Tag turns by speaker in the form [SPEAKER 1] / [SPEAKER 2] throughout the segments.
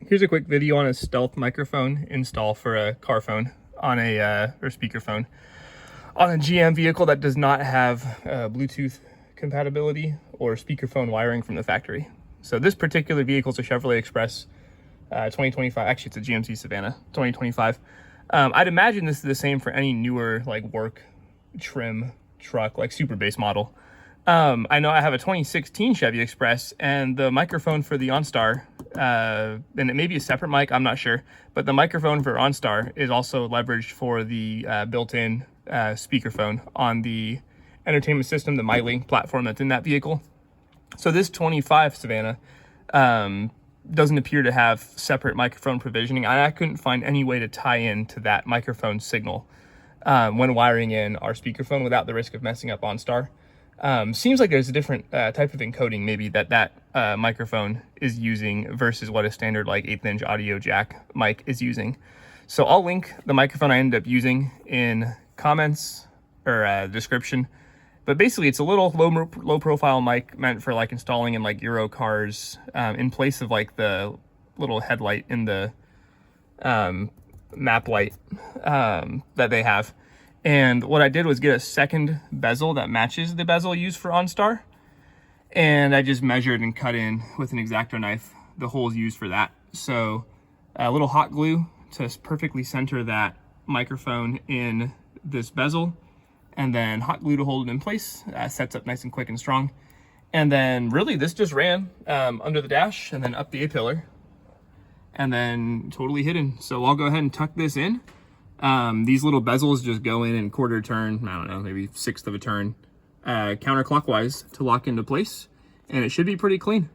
[SPEAKER 1] Here's a quick video on a stealth microphone install for a car phone on a or speakerphone on a GM vehicle that does not have Bluetooth compatibility or speakerphone wiring from the factory. So this particular vehicle is a Chevrolet Express 2025. Actually, it's a GMC Savannah 2025. I'd imagine this is the same for any newer like work trim truck, like super base model. I know I have a 2016 Chevy Express, and the microphone for the OnStar, and it may be a separate mic, I'm not sure, but the microphone for OnStar is also leveraged for the built-in speakerphone on the entertainment system, the MyLink platform that's in that vehicle. So this 25 Savannah doesn't appear to have separate microphone provisioning. I couldn't find any way to tie in to that microphone signal when wiring in our speakerphone without the risk of messing up OnStar. Seems like there's a different type of encoding maybe that microphone is using versus what a standard like 1/8 inch audio jack mic is using. So I'll link the microphone I ended up using in comments or description. But basically it's a little low profile mic meant for like installing in like Euro cars in place of like the little headlight in the map light that they have. And what I did was get a second bezel that matches the bezel used for OnStar. And I just measured and cut in with an X-Acto knife the holes used for that. So a little hot glue to perfectly center that microphone in this bezel. And then hot glue to hold it in place. Sets up nice and quick and strong. And then really this just ran under the dash and then up the A-pillar. And then totally hidden. So I'll go ahead and tuck this in. These little bezels just go in quarter turn, I don't know, maybe 1/6 of a turn, counterclockwise to lock into place, and it should be pretty clean.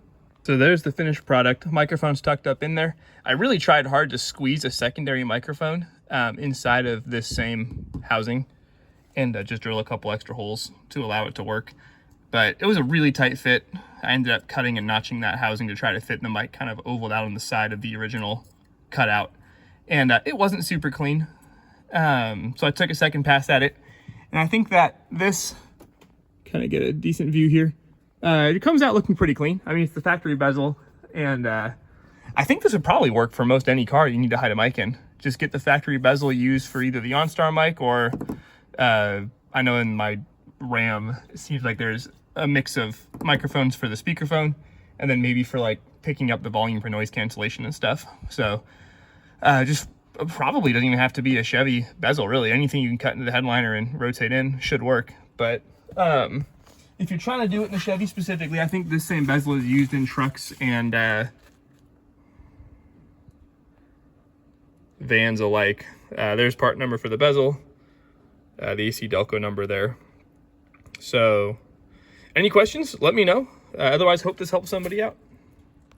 [SPEAKER 1] So there's the finished product. Microphone's tucked up in there. I really tried hard to squeeze a secondary microphone inside of this same housing and just drill a couple extra holes to allow it to work. But it was a really tight fit. I ended up cutting and notching that housing to try to fit the mic kind of ovaled out on the side of the original cutout. And it wasn't super clean. So I took a second pass at it, and I think that this, kind of get a decent view here, it comes out looking pretty clean. I mean, it's the factory bezel, and I think this would probably work for most any car you need to hide a mic in. Just get the factory bezel used for either the OnStar mic or I know in my Ram, it seems like there's a mix of microphones for the speakerphone, and then maybe for like picking up the volume for noise cancellation and stuff. So just probably doesn't even have to be a Chevy bezel, really. Anything you can cut into the headliner and rotate in should work. But if you're trying to do it in the Chevy specifically, I think this same bezel is used in trucks and vans alike. There's part number for the bezel, the AC Delco number there. So any questions, let me know. Otherwise, hope this helps somebody out.